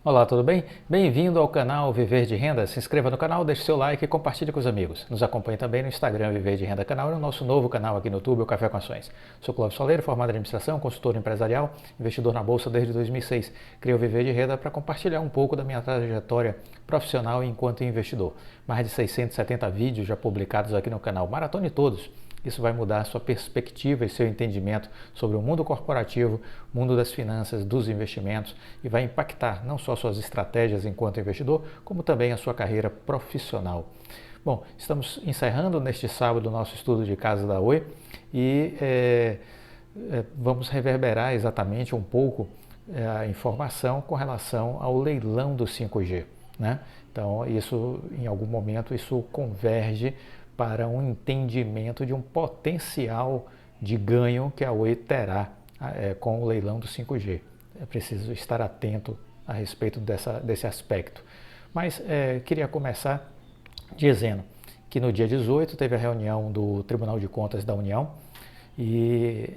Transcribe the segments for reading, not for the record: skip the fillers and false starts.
Olá, tudo bem? Bem-vindo ao canal Viver de Renda. Se inscreva no canal, deixe seu like e compartilhe com os amigos. Nos acompanhe também no Instagram Viver de Renda Canal e no nosso novo canal aqui no YouTube, o Café com Ações. Sou Cláudio Soleiro, formado em administração, consultor empresarial, investidor na Bolsa desde 2006. Criei o Viver de Renda para compartilhar um pouco da minha trajetória profissional enquanto investidor. Mais de 670 vídeos já publicados aqui no canal. Maratone todos. Isso vai mudar a sua perspectiva e seu entendimento sobre o mundo corporativo, mundo das finanças, dos investimentos e vai impactar não só suas estratégias enquanto investidor, como também a sua carreira profissional. Bom, estamos encerrando neste sábado o nosso estudo de caso da Oi e vamos reverberar exatamente um pouco a informação com relação ao leilão do 5G, né? Então, isso em algum momento isso converge para um entendimento de um potencial de ganho que a Oi terá com o leilão do 5G. É preciso estar atento a respeito desse aspecto. Mas queria começar dizendo que no dia 18 teve a reunião do Tribunal de Contas da União e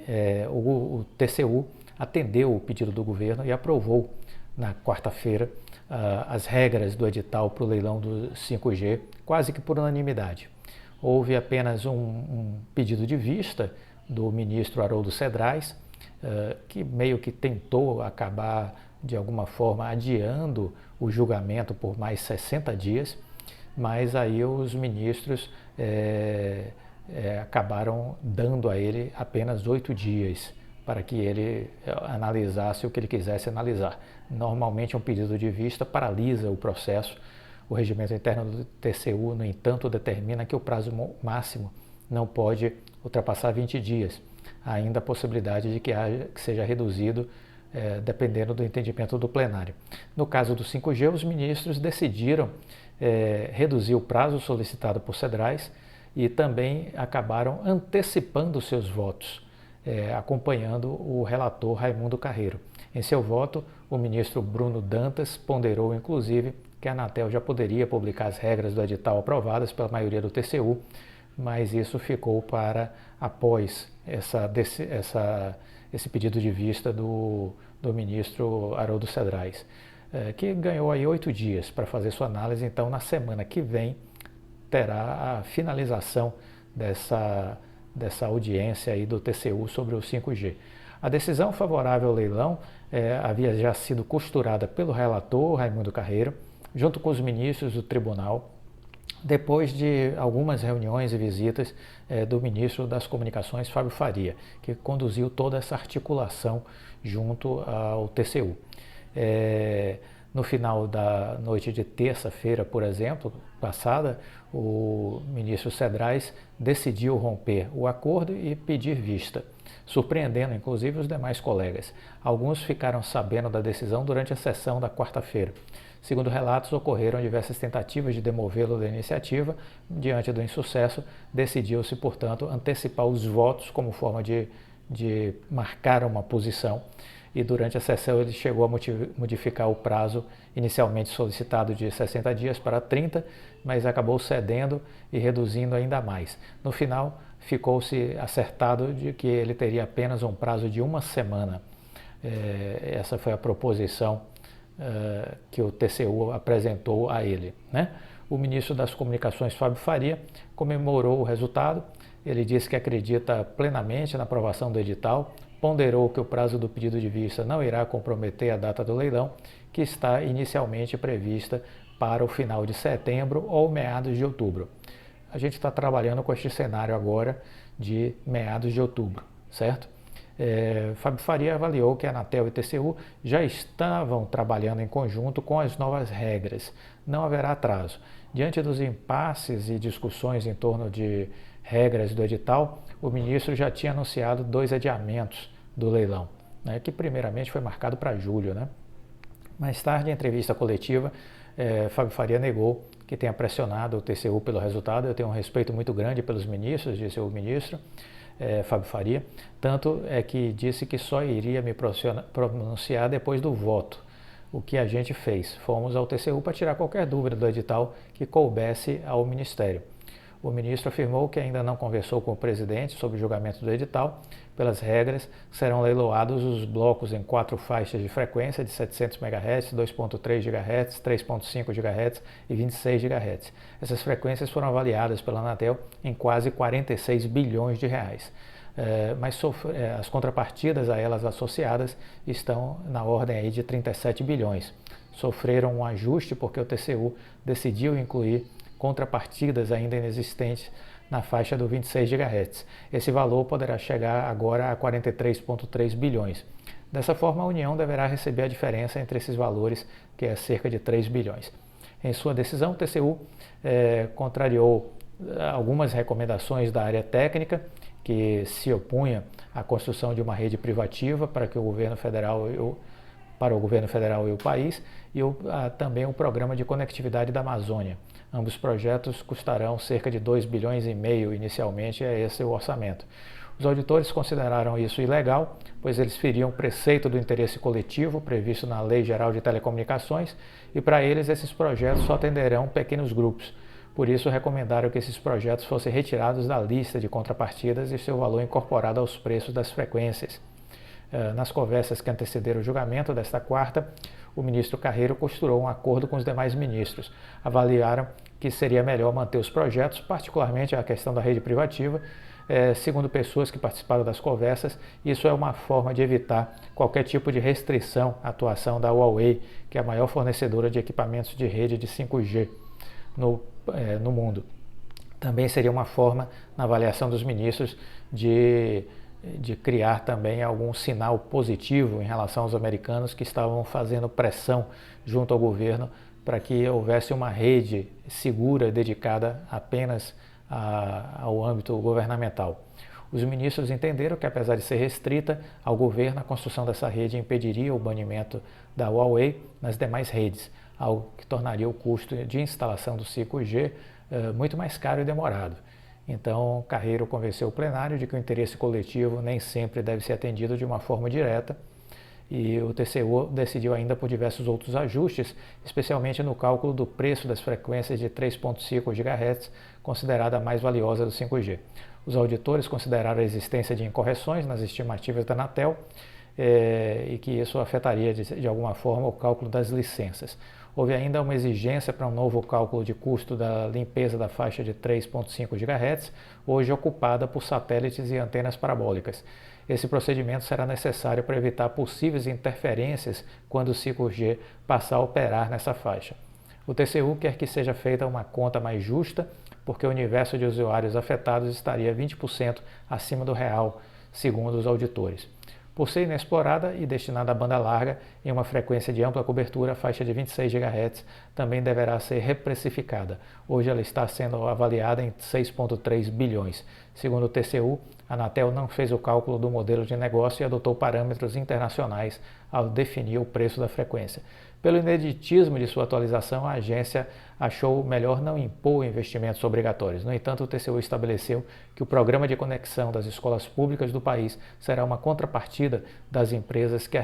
o TCU atendeu o pedido do governo e aprovou na quarta-feira as regras do edital para o leilão do 5G, quase que por unanimidade. Houve apenas um pedido de vista do ministro Haroldo Cedrais, que meio que tentou acabar, de alguma forma, adiando o julgamento por mais 60 dias, mas aí os ministros acabaram dando a ele apenas 8 dias para que ele analisasse o que ele quisesse analisar. Normalmente um pedido de vista paralisa o processo. O regimento interno do TCU, no entanto, determina que o prazo máximo não pode ultrapassar 20 dias. Há ainda a possibilidade de que seja reduzido dependendo do entendimento do plenário. No caso do 5G, os ministros decidiram reduzir o prazo solicitado por Cedrais e também acabaram antecipando seus votos, acompanhando o relator Raimundo Carreiro. Em seu voto, o ministro Bruno Dantas ponderou, inclusive, que a Anatel já poderia publicar as regras do edital aprovadas pela maioria do TCU, mas isso ficou para após esse pedido de vista do ministro Haroldo Cedrais, que ganhou aí 8 dias para fazer sua análise. Então, na semana que vem, terá a finalização dessa audiência aí do TCU sobre o 5G. A decisão favorável ao leilão havia já sido costurada pelo relator Raimundo Carreiro, junto com os ministros do tribunal, depois de algumas reuniões e visitas do ministro das Comunicações, Fábio Faria, que conduziu toda essa articulação junto ao TCU. No final da noite de terça-feira, por exemplo, passada, o ministro Cedrais decidiu romper o acordo e pedir vista, surpreendendo inclusive os demais colegas. Alguns ficaram sabendo da decisão durante a sessão da quarta-feira. Segundo relatos, ocorreram diversas tentativas de demovê-lo da iniciativa. Diante do insucesso, decidiu-se, portanto, antecipar os votos como forma de marcar uma posição. E durante a sessão ele chegou a modificar o prazo inicialmente solicitado de 60 dias para 30, mas acabou cedendo e reduzindo ainda mais. No final, ficou-se acertado de que ele teria apenas um prazo de uma semana. Essa foi a proposição que o TCU apresentou a ele, né? O ministro das Comunicações, Fábio Faria, comemorou o resultado. Ele disse que acredita plenamente na aprovação do edital, ponderou que o prazo do pedido de vista não irá comprometer a data do leilão, que está inicialmente prevista para o final de setembro ou meados de outubro. A gente está trabalhando com este cenário agora de meados de outubro, certo? Fábio Faria avaliou que a Anatel e o TCU já estavam trabalhando em conjunto com as novas regras. Não haverá atraso. Diante dos impasses e discussões em torno de regras do edital, o ministro já tinha anunciado 2 adiamentos do leilão, né, que primeiramente foi marcado para julho, né? Mais tarde, em entrevista coletiva, Fábio Faria negou que tenha pressionado o TCU pelo resultado. Eu tenho um respeito muito grande pelos ministros, disse o ministro Fábio Faria, tanto é que disse que só iria me pronunciar depois do voto. O que a gente fez? Fomos ao TCU para tirar qualquer dúvida do edital que coubesse ao Ministério. O ministro afirmou que ainda não conversou com o presidente sobre o julgamento do edital. Pelas regras, serão leiloados os blocos em 4 faixas de frequência de 700 MHz, 2.3 GHz, 3.5 GHz e 26 GHz. Essas frequências foram avaliadas pela Anatel em quase 46 bilhões de reais. Mas as contrapartidas a elas associadas estão na ordem aí de 37 bilhões. Sofreram um ajuste porque o TCU decidiu incluir contrapartidas ainda inexistentes na faixa do 26 GHz. Esse valor poderá chegar agora a 43,3 bilhões. Dessa forma, a União deverá receber a diferença entre esses valores, que é cerca de 3 bilhões. Em sua decisão, o TCU contrariou algumas recomendações da área técnica, que se opunha à construção de uma rede privativa para o governo federal e o país, e também o Programa de Conectividade da Amazônia. Ambos projetos custarão cerca de 2 bilhões e meio inicialmente, é esse o orçamento. Os auditores consideraram isso ilegal, pois eles feriam o preceito do interesse coletivo previsto na Lei Geral de Telecomunicações, e para eles esses projetos só atenderão pequenos grupos. Por isso, recomendaram que esses projetos fossem retirados da lista de contrapartidas e seu valor incorporado aos preços das frequências. Nas conversas que antecederam o julgamento desta quarta, o ministro Carreiro costurou um acordo com os demais ministros. Avaliaram que seria melhor manter os projetos, particularmente a questão da rede privativa. Segundo pessoas que participaram das conversas, isso é uma forma de evitar qualquer tipo de restrição à atuação da Huawei, que é a maior fornecedora de equipamentos de rede de 5G no mundo. Também seria uma forma, na avaliação dos ministros, de criar também algum sinal positivo em relação aos americanos que estavam fazendo pressão junto ao governo para que houvesse uma rede segura dedicada apenas ao âmbito governamental. Os ministros entenderam que, apesar de ser restrita ao governo, a construção dessa rede impediria o banimento da Huawei nas demais redes, algo que tornaria o custo de instalação do 5G muito mais caro e demorado. Então, Carreiro convenceu o plenário de que o interesse coletivo nem sempre deve ser atendido de uma forma direta, e o TCU decidiu ainda por diversos outros ajustes, especialmente no cálculo do preço das frequências de 3.5 GHz, considerada a mais valiosa do 5G. Os auditores consideraram a existência de incorreções nas estimativas da Anatel e que isso afetaria de alguma forma o cálculo das licenças. Houve ainda uma exigência para um novo cálculo de custo da limpeza da faixa de 3.5 GHz, hoje ocupada por satélites e antenas parabólicas. Esse procedimento será necessário para evitar possíveis interferências quando o 5G passar a operar nessa faixa. O TCU quer que seja feita uma conta mais justa, porque o universo de usuários afetados estaria 20% acima do real, segundo os auditores. Por ser inexplorada e destinada à banda larga, em uma frequência de ampla cobertura, a faixa de 26 GHz também deverá ser reprecificada. Hoje ela está sendo avaliada em 6,3 bilhões. Segundo o TCU, a Anatel não fez o cálculo do modelo de negócio e adotou parâmetros internacionais ao definir o preço da frequência. Pelo ineditismo de sua atualização, a agência achou melhor não impor investimentos obrigatórios. No entanto, o TCU estabeleceu que o programa de conexão das escolas públicas do país será uma contrapartida das empresas que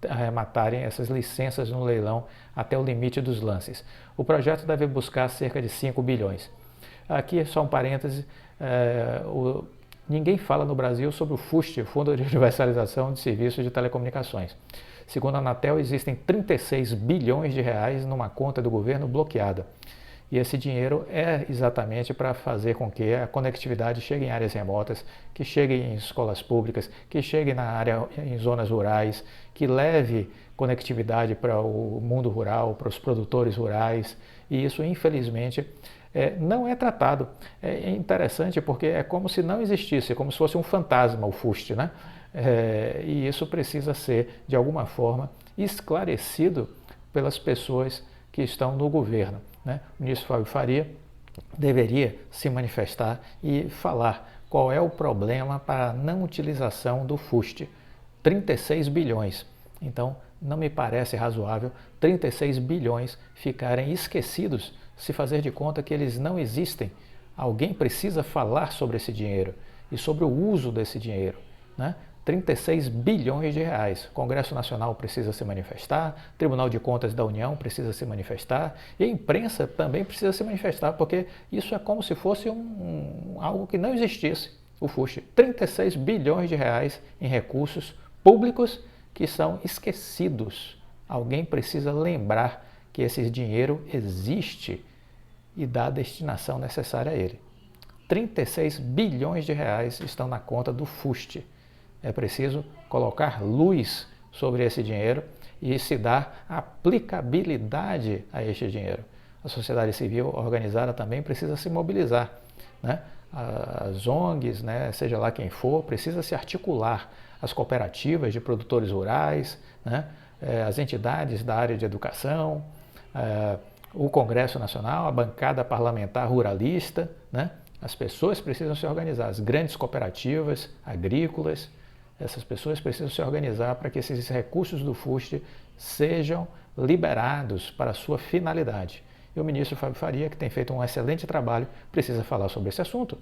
arrematarem essas licenças no leilão até o limite dos lances. O projeto deve buscar cerca de 5 bilhões. Aqui é só um parêntese, ninguém fala no Brasil sobre o FUST, Fundo de Universalização de Serviços de Telecomunicações. Segundo a Anatel, existem 36 bilhões de reais numa conta do governo bloqueada. E esse dinheiro é exatamente para fazer com que a conectividade chegue em áreas remotas, que chegue em escolas públicas, que chegue em zonas rurais, que leve conectividade para o mundo rural, para os produtores rurais. E isso, infelizmente, não é tratado. É interessante porque é como se não existisse, como se fosse um fantasma o FUST, né? E isso precisa ser, de alguma forma, esclarecido pelas pessoas que estão no governo, né? O ministro Fábio Faria deveria se manifestar e falar qual é o problema para a não utilização do FUST. 36 bilhões. Então, não me parece razoável 36 bilhões ficarem esquecidos, se fazer de conta que eles não existem. Alguém precisa falar sobre esse dinheiro e sobre o uso desse dinheiro, né? 36 bilhões de reais. O Congresso Nacional precisa se manifestar, Tribunal de Contas da União precisa se manifestar e a imprensa também precisa se manifestar, porque isso é como se fosse algo que não existisse, o FUST. 36 bilhões de reais em recursos públicos que são esquecidos. Alguém precisa lembrar que esse dinheiro existe e dar a destinação necessária a ele. 36 bilhões de reais estão na conta do FUST. É preciso colocar luz sobre esse dinheiro e se dar aplicabilidade a este dinheiro. A sociedade civil organizada também precisa se mobilizar, né? As ONGs, né, seja lá quem for, precisa se articular. As cooperativas de produtores rurais, né, as entidades da área de educação, o Congresso Nacional, a bancada parlamentar ruralista, né? As pessoas precisam se organizar, as grandes cooperativas agrícolas, essas pessoas precisam se organizar para que esses recursos do FUST sejam liberados para a sua finalidade. E o ministro Fábio Faria, que tem feito um excelente trabalho, precisa falar sobre esse assunto.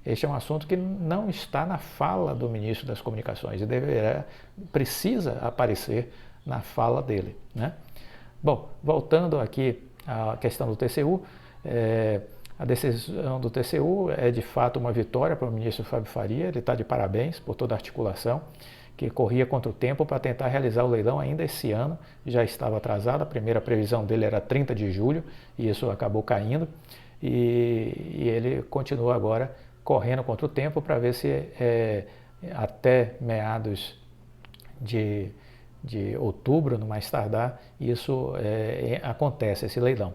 Este é um assunto que não está na fala do ministro das Comunicações e precisa aparecer na fala dele, né? Bom, voltando aqui à questão do TCU, a decisão do TCU é de fato uma vitória para o ministro Fábio Faria, ele está de parabéns por toda a articulação, que corria contra o tempo para tentar realizar o leilão ainda esse ano, já estava atrasado, a primeira previsão dele era 30 de julho e isso acabou caindo e ele continua agora correndo contra o tempo para ver se até meados de outubro, no mais tardar, isso acontece, esse leilão.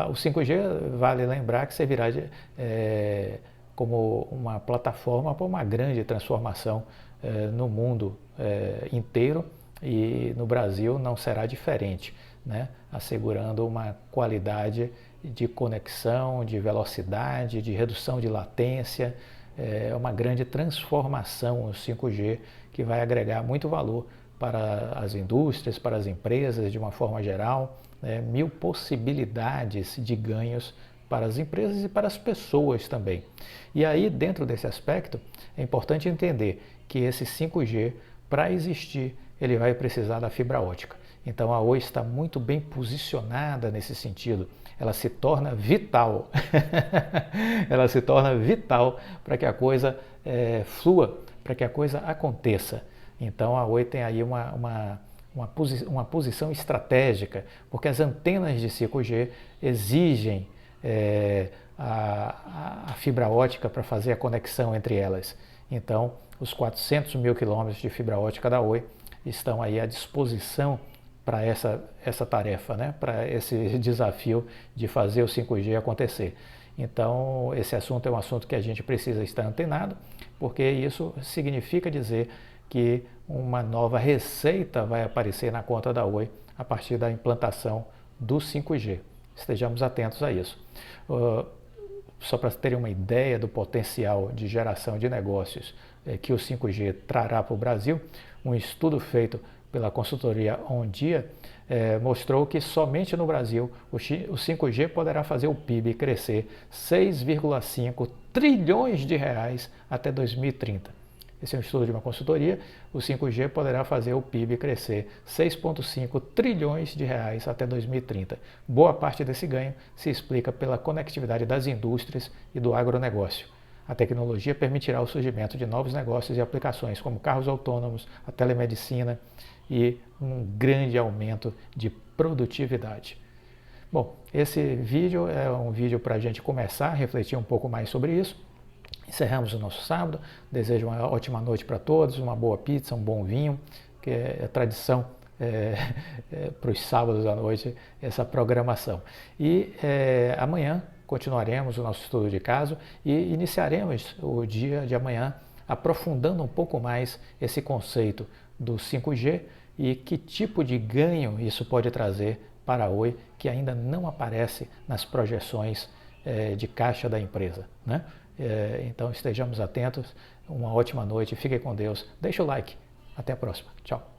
O 5G, vale lembrar que servirá como uma plataforma para uma grande transformação no mundo inteiro e no Brasil não será diferente, né? Assegurando uma qualidade de conexão, de velocidade, de redução de latência, uma grande transformação o 5G que vai agregar muito valor para as indústrias, para as empresas de uma forma geral, 1000 possibilidades de ganhos para as empresas e para as pessoas também. E aí, dentro desse aspecto, é importante entender que esse 5G, para existir, ele vai precisar da fibra ótica. Então a Oi está muito bem posicionada nesse sentido. Ela se torna vital. Ela se torna vital para que a coisa flua, para que a coisa aconteça. Então a Oi tem aí uma posição estratégica, porque as antenas de 5G exigem a fibra ótica para fazer a conexão entre elas. Então, os 400 mil quilômetros de fibra ótica da Oi estão aí à disposição para essa tarefa, né? Para esse desafio de fazer o 5G acontecer. Então, esse assunto é um assunto que a gente precisa estar antenado, porque isso significa dizer que uma nova receita vai aparecer na conta da Oi a partir da implantação do 5G. Estejamos atentos a isso. Só para terem uma ideia do potencial de geração de negócios que o 5G trará para o Brasil, um estudo feito pela consultoria Ondia mostrou que somente no Brasil o 5G poderá fazer o PIB crescer 6,5 trilhões de reais até 2030. Esse é um estudo de uma consultoria. O 5G poderá fazer o PIB crescer 6,5 trilhões de reais até 2030. Boa parte desse ganho se explica pela conectividade das indústrias e do agronegócio. A tecnologia permitirá o surgimento de novos negócios e aplicações, como carros autônomos, a telemedicina e um grande aumento de produtividade. Bom, esse vídeo é um vídeo para a gente começar a refletir um pouco mais sobre isso. Encerramos o nosso sábado, desejo uma ótima noite para todos, uma boa pizza, um bom vinho, que é tradição para os sábados à noite essa programação. E amanhã continuaremos o nosso estudo de caso e iniciaremos o dia de amanhã aprofundando um pouco mais esse conceito do 5G e que tipo de ganho isso pode trazer para a Oi, que ainda não aparece nas projeções de caixa da empresa, né? Então estejamos atentos, uma ótima noite, fiquem com Deus, deixa o like, até a próxima, tchau.